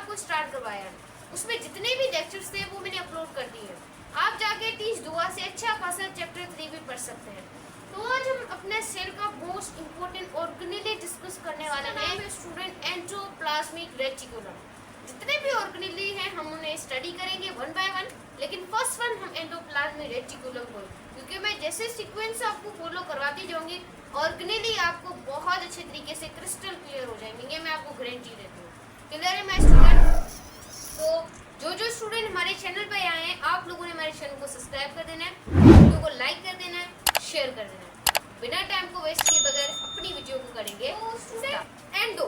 आपको स्टार्ट करवाया है, उसमें जितने भी लेक्चर्स थे वो मैंने अपलोड कर दिए हैं। आप जाके एटलीस्ट दुआ से अच्छा खासा चैप्टर 3 भी पढ़ सकते हैं। तो आज हम अपने सेल का मोस्ट इम्पोर्टेंट ऑर्गेनेली डिस्कस करने वाले हैं स्टूडेंट एंडोप्लाज्मिक रेटिकुलम। जितने भी ऑर्गेनेली हैं हम उन्हें स्टडी करेंगे वन बाय वन, लेकिन फर्स्ट वन हम एंडोप्लाज्मिक रेटिकुलम को, क्योंकि मैं जैसे सीक्वेंस आपको फॉलो करवाती जाऊंगी ऑर्गेनेली आपको बहुत अच्छे तरीके से क्रिस्टल क्लियर हो जाएंगे, ये मैं आपको गारंटी देती हूँ। क्लियर है मैं स्टूडेंट? तो जो स्टूडेंट हमारे चैनल पे आए हैं आप लोगों ने हमारे चैनल को सब्सक्राइब कर देना है, वीडियो को लाइक कर देना है, शेयर कर देना है। बिना टाइम को वेस्ट किए बगैर अपनी वीडियो को करेंगे एंडो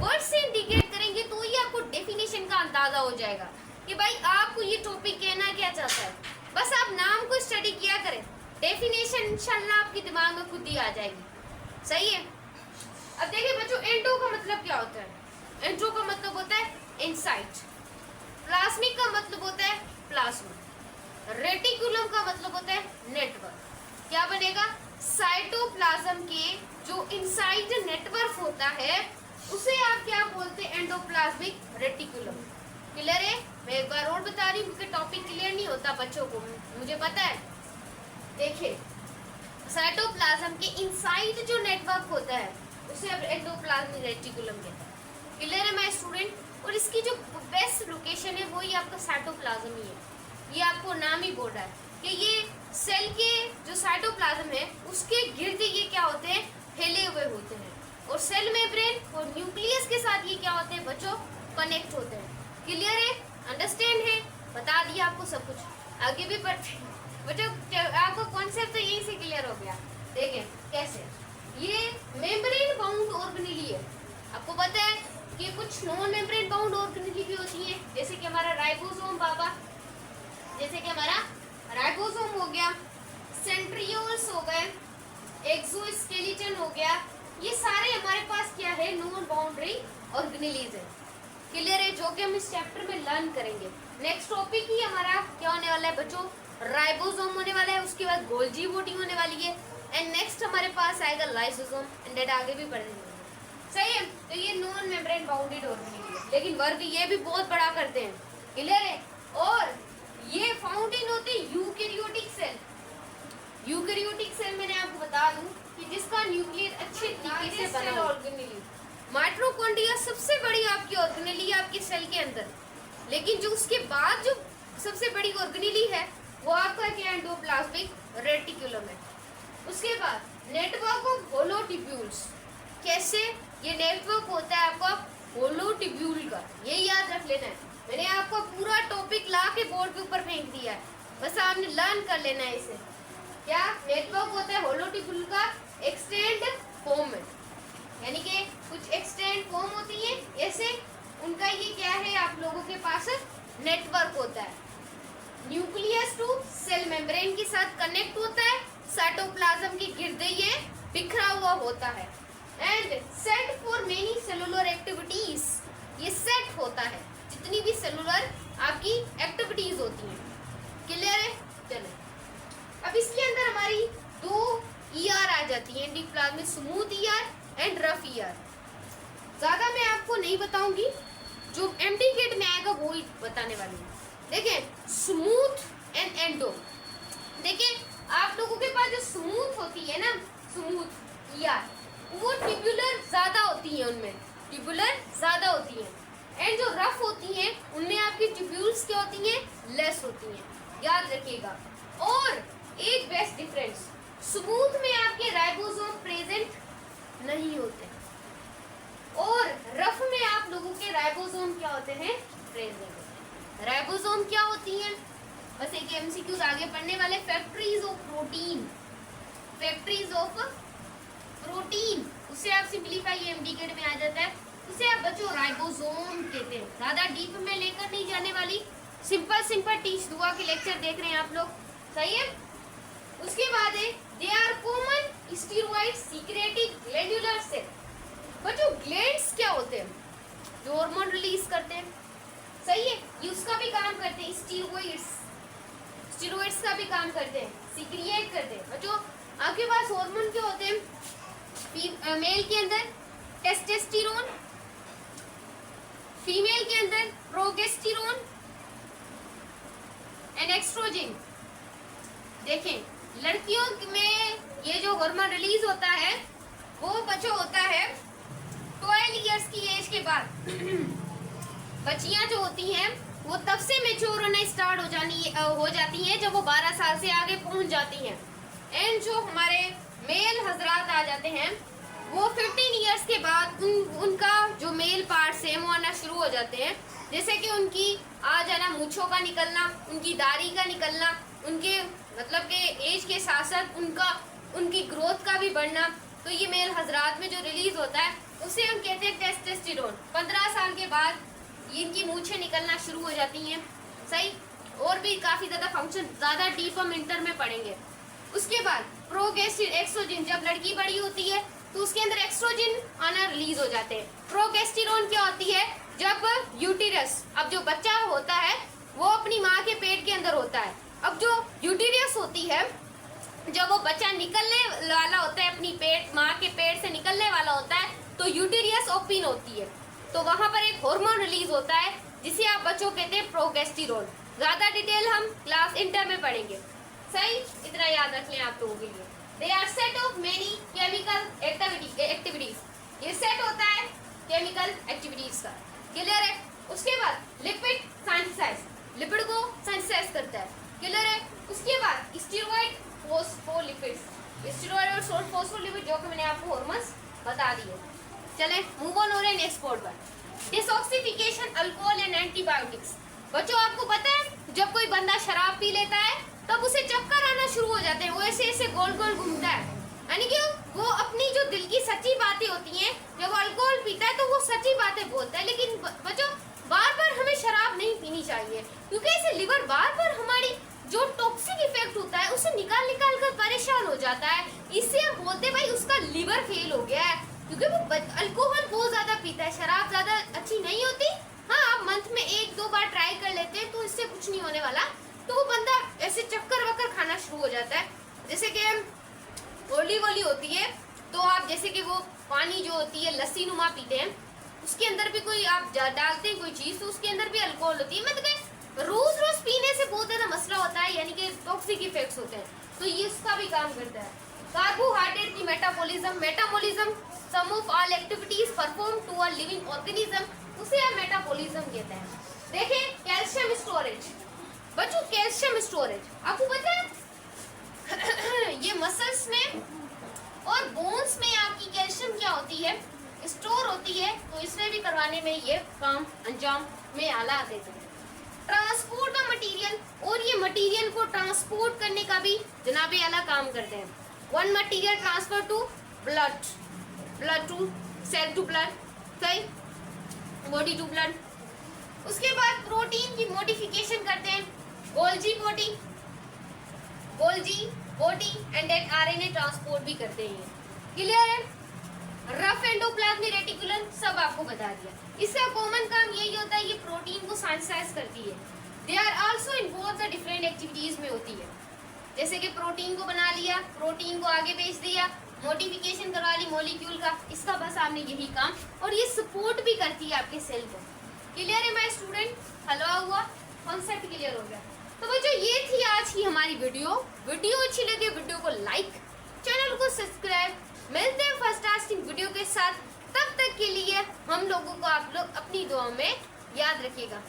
वर्ड से इंडिकेट करेंगे तो ये आपको डेफिनेशन का अंदाजा हो जाएगा कि भाई आपको ये टॉपिक कहना क्या चाहता है। बस आप नाम को स्टडी किया करें, डेफिनेशन इंशाल्लाह आपके दिमाग में खुद ही आ जाएगी। सही है? अब देखिए बच्चों, एंडो का मतलब क्या होता है? एंडो का मतलब होता है इनसाइड, प्लाज्मिक का मतलब होता है प्लाज्मा, रेटिकुलम का मतलब होता है नेटवर्क। क्या बनेगा? साइटोप्लाज्म के जो इनसाइड नेटवर्क होता है उसे आप क्या बोलते हैं? Endoplasmic reticulum. क्लियर है? मैं एक बार और बता रही हूँ क्योंकि टॉपिक क्लियर नहीं होता बच्चों को, मुझे पता है। देखिए, साइटोप्लाज्म के इनसाइड जो नेटवर्क होता है उसे अब एंडोप्लाज्मिक रेटिकुलम कहते हैं। क्लियर है मैं स्टूडेंट? और इसकी जो बेस्ट लोकेशन है वही आपका साइटोप्लाज्म ही है। ये आपको नाम ही बोल रहा है कि ये सेल के जो साइटोप्लाज्म है उसके गिर्द ये क्या होते हैं? फैले हुए होते हैं। और सेल मेम्ब्रेन और न्यूक्लियस के साथ ये क्या होते हैं बच्चों? कनेक्ट होते हैं। क्लियर है? अंडरस्टैंड है? बता दिया आपको सब कुछ, आगे भी पढ़ते हैं बच्चों। आपको कॉन्सेप्ट तो यही से क्लियर हो गया। देखें कैसे ये मेम्ब्रेन बाउंड ऑर्गेनेली है। आपको पता है कि कुछ नॉन मेम्ब्रेन बाउंड ऑर्गेनेली भी होती है, जैसे कि हमारा राइबोसोम बाबा, जैसे कि हमारा राइबोसोम हो गया, सेंट्रियोल्स हो गए, एक्सोस्केलेटन हो गया। ये सारे हमारे पास क्या है? नॉन बाउंड्री ऑर्गेनेलीज है। क्लियर है? जो कि हम इस चैप्टर में लर्न करेंगे। नेक्स्ट टॉपिक ही हमारा क्या होने वाला है बच्चों? राइबोसोम होने वाला है, उसके बाद गोल्जी बॉडी होने वाली है, एंड नेक्स्ट हमारे पास आएगा लाइसोसोम, एंड डेट आगे भी पढ़ेंगे। सही है? तो ये नॉन मेम्ब्रेन बाउंडेड ऑर्गेनेली है, लेकिन वर्क ये भी बहुत बड़ा करते हैं। क्लियर है? और ये फाउंडेन होते हैं यूकैरियोटिक सेल। यूकैरियोटिक सेल मैंने आपको बता दूं कि जिसका न्यूक्लियस अच्छे तरीके से बना ऑर्गेनेली। माइटोकॉन्ड्रिया सबसे बड़ी आपकी ऑर्गेनेली है आपके सेल के अंदर, लेकिन जो उसके बाद जो सबसे बड़ी ऑर्गेनेली है वो आपका क्या? एंडोप्लाज्मिक रेटिकुलम है। उसके बाद नेटवर्क ऑफ होलोट्यूब्यूल्स। कैसे ये नेटवर्क होता है आपका? होलोट्यूब्यूल का, ये याद रख लेना है। मैंने आपको पूरा टॉपिक ला के बोर्ड के ऊपर फेंक दिया है, बस आपने लर्न कर लेना है इसे। क्या नेटवर्क होता है होलोट्यूब्यूल का? एक्सटेंड फॉर्म में, यानी कि कुछ एक्सटेंड फॉर्म होती है ऐसे, उनका ये क्या है? आप लोगों के पास नेटवर्क होता है। न्यूक्लियस टू सेल मेम्ब्रेन के साथ कनेक्ट होता है, साइटोप्लाज्म के गिर्द ये बिखरा हुआ होता है, and set for many cellular activities. ये सेट होता है जितनी भी सेलुलर आपकी एक्टिविटीज होती हैं। क्लियर है? चलो, अब इसके अंदर हमारी दो ईआर आ जाती है, endoplasmic smooth ER and rough ER. ज्यादा मैं आपको नहीं बताऊंगी, जो एमडी में आएगा वो ही बताने वाली हूँ। देखें, स्मूथ एंड एंडो। देखें, आप लोगों के पास जो स्मूथ होती है ना, स्मूथ ईआर, वो ट्यूबुलर ज्यादा होती है, उनमें ट्यूबुलर ज्यादा होती है, एंड जो रफ होती हैं उनमें आपकी ट्यूब्यूल्स क्या होती हैं? लेस होती हैं। याद रखिएगा। और एक बेस्ट डिफरेंस, स्मूथ में आपके राइबोसोम प्रेजेंट नहीं होते और रफ में आप लोगों के राइबोसोम क्या होते हैं? प्रेजेंट होते हैं। राइबोसोम क्या होती हैं? बस एक एमसीक्यूज आगे पढ़ने वाले। Factories of protein, factories of protein, उसे आप सिंप्लीफाई एमडीकेड में आ जाता है, उसे आप बच्चों राइबोसोम कहते हैं। ज्यादा डीप में लेकर नहीं जाने वाली, सिंपल टीच दुआ के लेक्चर देख रहे हैं आप लोग। सही है? उसके बाद है they are common steroid secreting glandular cell. बच्चों ग्लैंड्स क्या होते हैं? जो हार्मोन रिलीज करते हैं। सही है? ये उसका भी काम करते हैं, स्टेरॉइड्स का भी काम करते हैं, सीक्रिएट करते हैं। बच्चों आपके पास हार्मोन क्या होते हैं? मेल के अंदर टेस्टोस्टेरोन, फीमेल के अंदर प्रोगेस्टेरोन एंड एक्स्ट्रोजन। देखें लड़कियों में ये जो हार्मोन रिलीज होता है वो बच्चों होता है 12 इयर्स की एज के बाद। बच्चियां जो होती हैं वो तब से मेच्योर होना स्टार्ट हो जाती हैं जब वो 12 साल से आगे पहुंच जाती हैं। एंड जो हमारे मेल हजरात आ जाते हैं वो 15 इयर्स के बाद उनका जो मेल पार्ट्स हैं वो आना शुरू हो जाते हैं, जैसे कि उनकी आ जाना, मूंछों का निकलना, उनकी दाढ़ी का निकलना, उनके मतलब के एज के साथ साथ उनकी ग्रोथ का भी बढ़ना। तो ये मेल हजरात में जो रिलीज होता है उसे हम कहते हैं टेस्टोस्टेरोन। 15 साल के बाद इनकी मूंछें निकलना शुरू हो जाती हैं। सही, और भी काफी ज्यादा फंक्शन ज्यादा डीप हम इंटर में पढ़ेंगे। उसके बाद एक्स्ट्रोजन, जब लड़की बड़ी होती है तो उसके अंदर एक्स्ट्रोजन आना रिलीज हो जाते हैं। प्रोगेस्टेरोन क्या होती है? जब यूटेरस, अब जो बच्चा होता है वो अपनी माँ के पेट के अंदर होता है। अब जो यूटेरस होती है, जब वो बच्चा निकलने वाला होता है, अपनी माँ के पेट से निकलने वाला होता है, तो यूटेरस ओपन होती है, तो वहां पर एक हार्मोन रिलीज होता है जिसे आप बच्चों कहते हैं प्रोगेस्टेरोन। ज्यादा डिटेल हम क्लास इंटर में पढ़ेंगे। सही, इतना याद रख लें आप लोगों के लिए। They are set of many chemical activities. ये सेट होता है केमिकल एक्टिविटीज का। क्लियर है? उसके बाद लिपिड सिंथेसाइज, लिपिड को सिंथेसाइज करता है। क्लियर है? उसके बाद स्टेरॉइड फोस्फोलिपिड्स, स्टेरॉइड और फोस्फोलिपिड जो कि मैंने आपको हार्मोन्स बता दिए। चले मूव ऑन हो रहे हैं नेक्स्ट पॉइंट पर। डिसॉक्सिफिकेशन, अल्कोहल एंड एंटीबायोटिक्स। बच्चों आपको पता है जब कोई बंदा शराब पी लेता है तब उसे चक्कर आना शुरू हो जाते हैं, वो ऐसे ऐसे गोल गोल घूमता है, यानी कि वो अपनी जो दिल की सच्ची बातें होती हैं, जब अल्कोहल पीता है तो वो सच्ची बातें बोलता है। लेकिन बच्चों बार बार हमें शराब नहीं पीनी चाहिए, क्योंकि इससे लिवर बार बार हमारी जो टॉक्सिक इफेक्ट होता है उसे निकाल निकाल कर परेशान हो जाता है। इससे हम बोलते हैं भाई उसका लिवर फेल हो गया है, क्योंकि वो अल्कोहल बहुत ज्यादा पीता है। शराब ज्यादा अच्छी नहीं होती। हाँ, आप मंथ में 1-2 बार ट्राई कर लेते हैं तो इससे कुछ नहीं होने वाला। तो वो बंदा ऐसे चक्कर वक्कर खाना शुरू हो जाता है। जैसे कि ओलिव ऑयल होती है, तो आप जैसे कि वो पानी जो होती है लस्सी नुमा पीते हैं, उसके अंदर भी कोई आप डालते हैं कोई चीज तो उसके अंदर भी अल्कोहल होती है। मतलब रोज रोज पीने से बहुत ज्यादा मसला होता है, यानी कि टॉक्सिक इफेक्ट्स होते हैं, तो ये इसका भी काम करता है। कार्बोहाइड्रेट की metabolism sum of all activities perform to a living organism, उसे आप मेटाबॉलिज्म कहते हैं। देखें कैल्शियम स्टोरेज। बच्चों कैल्शियम स्टोरेज आपको पता है ये मसल्स में और बोन्स में आपकी कैल्शियम क्या होती है? स्टोर होती है, तो इसमें भी करवाने में ये काम अंजाम में आला देते हैं। ट्रांसपोर्ट का मटेरियल, और ये मटेरियल को ट्रांसपोर्ट करने का भी जनाब आला काम करते हैं। One material transfer to blood to cell to blood, सही, बॉडी टू ब्लड। उसके बाद प्रोटीन की मॉडिफिकेशन करते हैं, गोल्जी बॉडी एंड एक आरएनए ट्रांसपोर्ट भी करते हैं। क्लियर है? रफ एंडोप्लाज्मिक रेटिकुलम सब आपको बता दिया। इसका कॉमन काम यही होता है, ये प्रोटीन को सिंथेसाइज करती है। They are also involve the different activities में होती है, जैसे कि प्रोटीन को बना लिया, प्रोटीन को आगे भेज दिया, मॉडिफिकेशन करवा ली मॉलिक्यूल का, इसका बस आपने यही काम, और ये सपोर्ट भी करती है आपके सेल को। क्लियर है माय स्टूडेंट? हलवा हुआ, कॉन्सेप्ट क्लियर हो गया। तो बच्चों ये थी आज की हमारी वीडियो अच्छी लगी वीडियो को लाइक, चैनल को सब्सक्राइब। मिलते हैं फर्स्ट टास्किंग वीडियो के साथ, तब तक के लिए हम लोगों को आप लोग अपनी दुआ में याद रखिएगा।